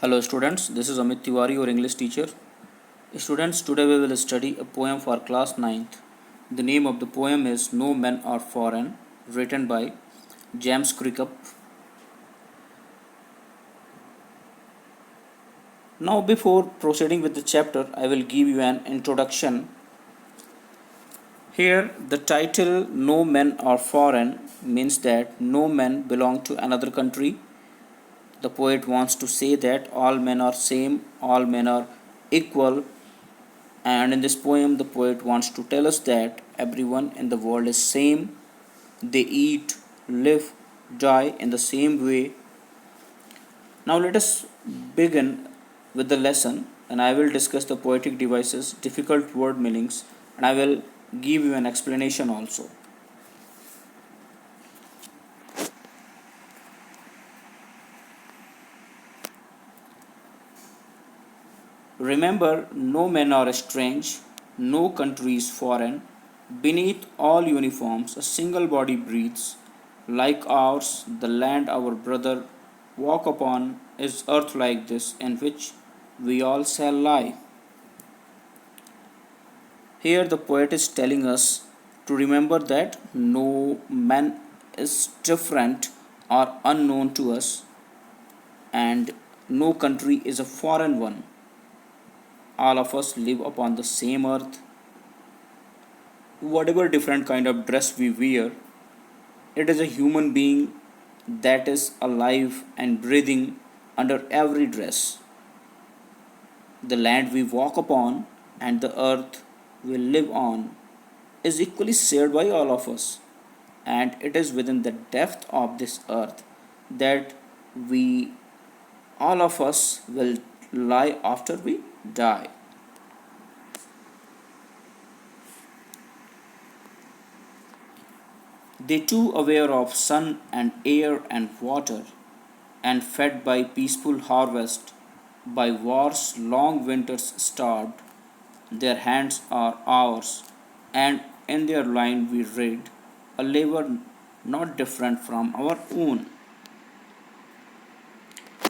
Hello students, this is Amit Tiwari, your English teacher. Students, today we will study a poem for class ninth. The name of the poem is No Men Are Foreign, written by James Cricup. Now before proceeding with the chapter, I will give you an introduction. Here the title No Men Are Foreign means that no men belong to another country. The poet wants to say that all men are same, all men are equal. And in this poem, the poet wants to tell us that everyone in the world is same. They eat, live, die in the same way. Now let us begin with the lesson, and I will discuss the poetic devices, difficult word meanings, and I will give you an explanation also. Remember, no men are strange, no country is foreign. Beneath all uniforms, a single body breathes. Like ours, the land our brother walk upon is earth like this, in which we all shall lie. Here, the poet is telling us to remember that no man is different or unknown to us, and no country is a foreign one. All of us live upon the same earth. Whatever different kind of dress we wear, it is a human being that is alive and breathing under every dress. The land we walk upon and the earth we live on is equally shared by all of us, and it is within the depth of this earth that we all of us will lie after we die. They too aware of sun and air and water, and fed by peaceful harvest, by war's long winters starved, their hands are ours, and in their line we read a labor not different from our own.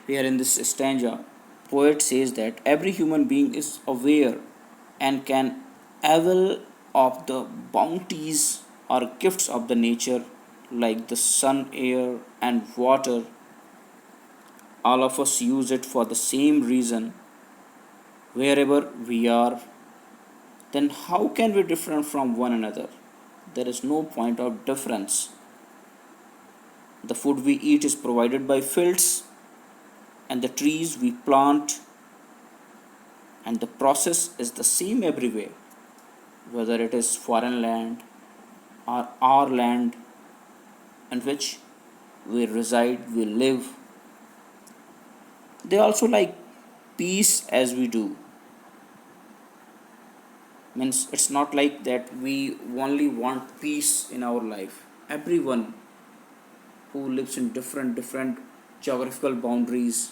Here in this stanza, poet says that every human being is aware and can avail of the bounties or gifts of the nature like the sun, air, and water. All of us use it for the same reason wherever we are. Then how can we differ from one another? There is no point of difference. The food we eat is provided by fields and the trees we plant, and the process is the same everywhere, whether it is foreign land or our land in which we reside, we live. They also like peace as we do. Means it's not like that we only want peace in our life. Everyone who lives in different geographical boundaries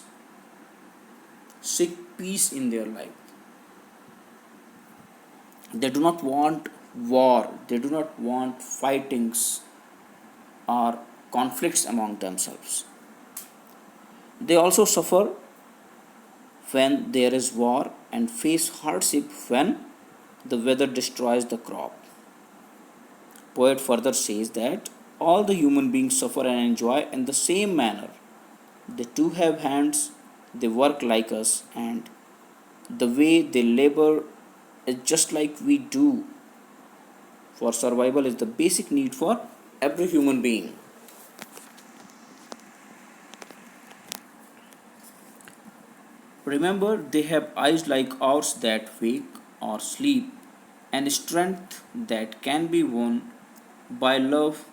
seek peace in their life. They do not want war, they do not want fightings or conflicts among themselves. They also suffer when there is war and face hardship when the weather destroys the crop. Poet further says that all the human beings suffer and enjoy in the same manner. They too have hands, they work like us, and the way they labor is just like we do. For survival is the basic need for every human being. Remember, they have eyes like ours that wake or sleep, and strength that can be won by love.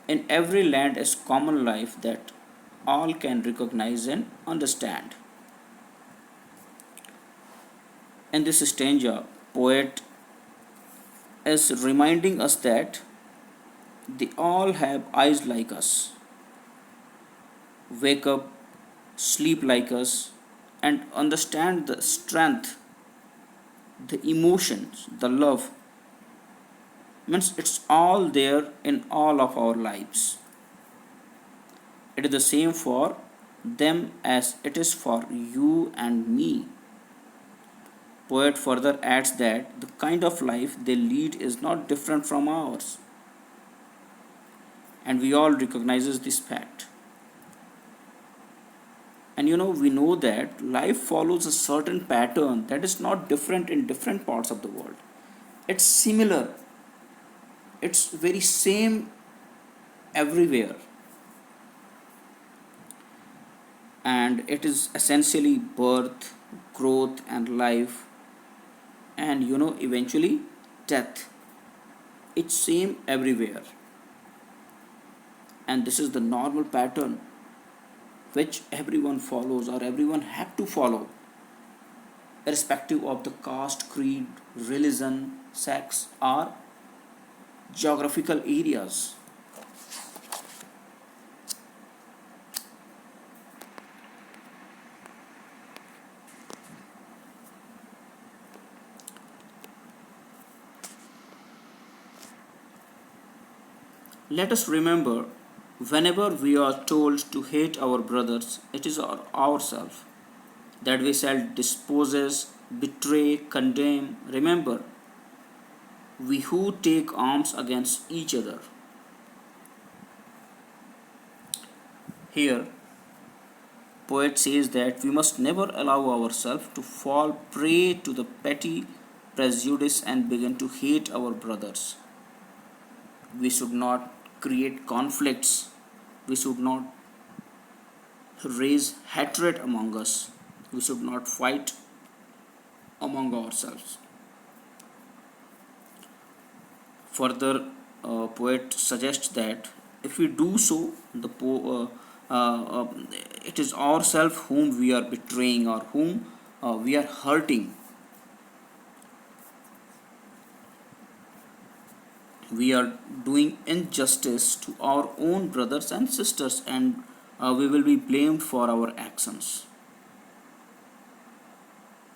In every land is common life that all can recognize and understand. In this stanza, poet is reminding us that they all have eyes like us, wake up, sleep like us, and understand the strength, the emotions, the love. Means it's all there in all of our lives. It is the same for them as it is for you and me. Poet further adds that the kind of life they lead is not different from ours, and we all recognizes this fact. And we know that life follows a certain pattern that is not different in different parts of the world. It's similar, it's very same everywhere, and it is essentially birth, growth, and life, and eventually death. It's same everywhere, and this is the normal pattern which everyone follows or everyone have to follow, irrespective of the caste, creed, religion, sex, or geographical areas. Let us remember, whenever we are told to hate our brothers, it is ourselves that we shall disposes, betray, condemn. Remember, we who take arms against each other. Here, poet says that we must never allow ourselves to fall prey to the petty prejudice and begin to hate our brothers. We should not create conflicts. We should not raise hatred among us. We should not fight among ourselves. Further, poet suggests that if we do so, it is ourselves whom we are betraying or whom we are hurting. We are doing injustice to our own brothers and sisters, and we will be blamed for our actions.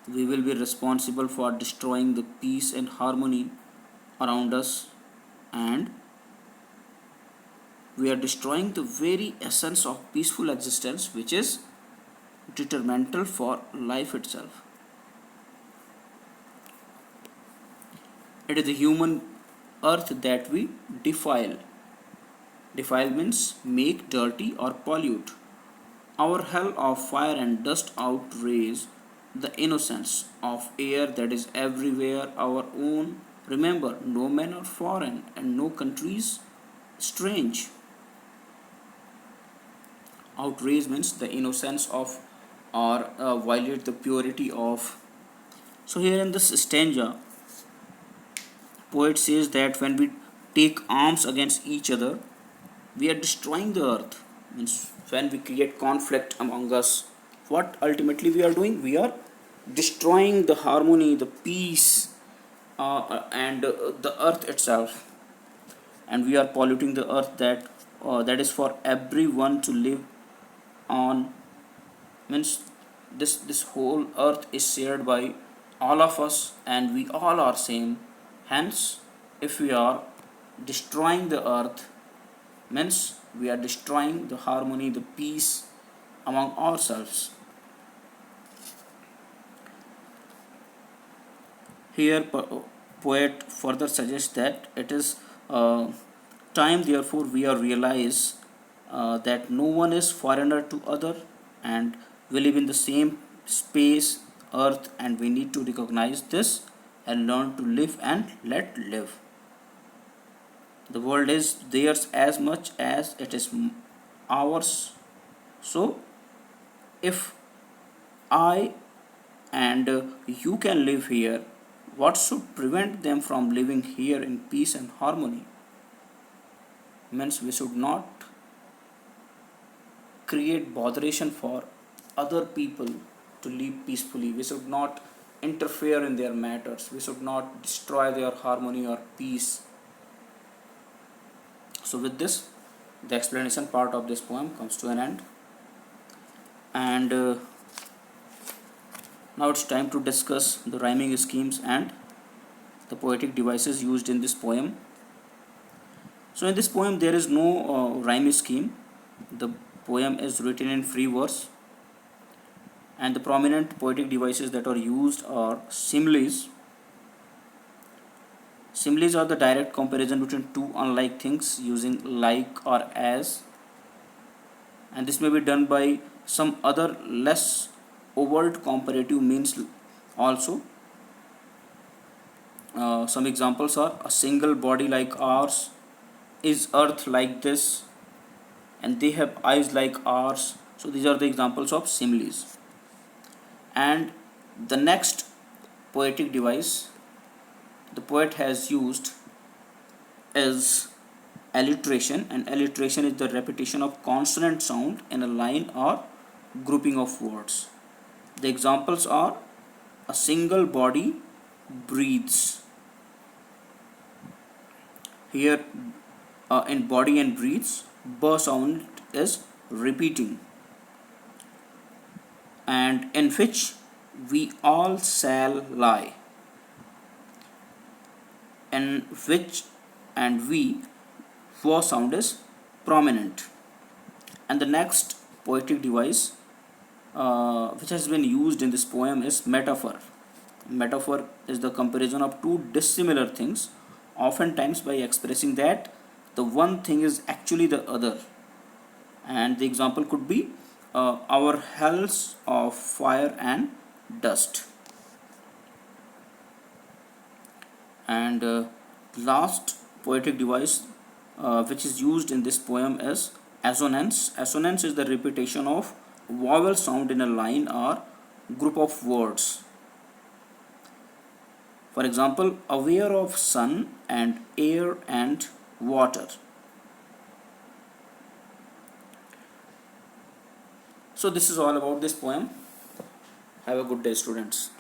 We will be responsible for destroying the peace and harmony around us, and we are destroying the very essence of peaceful existence, which is detrimental for life itself. It is the human earth that we defile. Defile means make dirty or pollute. Our hell of fire and dust outraise the innocence of air that is everywhere our own. Remember, no men are foreign and no countries strange. Outrage means the innocence of or violate the purity of. So here in this stanza, poet says that when we take arms against each other, we are destroying the earth. Means when we create conflict among us, what ultimately we are doing? We are destroying the harmony, the peace, and the earth itself, and we are polluting the earth that is for everyone to live on. Means this whole earth is shared by all of us, and we all are same. Hence, if we are destroying the earth, means we are destroying the harmony, the peace among ourselves. Here, poet further suggests that it is time, therefore, we are realize that no one is foreigner to other, and we live in the same space, earth, and we need to recognize this and learn to live and let live. The world is theirs as much as it is ours. So, if I and you can live here, what should prevent them from living here in peace and harmony? Means we should not create botheration for other people to live peacefully. We should not interfere in their matters. We should not destroy their harmony or peace. So with this, the explanation part of this poem comes to an end, and now it's time to discuss the rhyming schemes and the poetic devices used in this poem. So in this poem there is no rhyme scheme. The poem is written in free verse, and the prominent poetic devices that are used are similes. Similes are the direct comparison between two unlike things using like or as, and this may be done by some other less overt comparative means also. Some examples are: a single body like ours, is earth like this, and they have eyes like ours. So these are the examples of similes. And the next poetic device the poet has used is alliteration, and alliteration is the repetition of consonant sound in a line or grouping of words. The examples are: a single body breathes. Here in body and breathes, b sound is repeating. And in which we all shall lie. In which and we, w sound is prominent. And the next poetic device which has been used in this poem is metaphor. Metaphor is the comparison of two dissimilar things, oftentimes by expressing that the one thing is actually the other. And the example could be our hells of fire and dust. And last poetic device which is used in this poem is assonance. Assonance is the repetition of vowel sound in a line or group of words. For example, aware of sun and air and water. So this is all about this poem. Have a good day, students.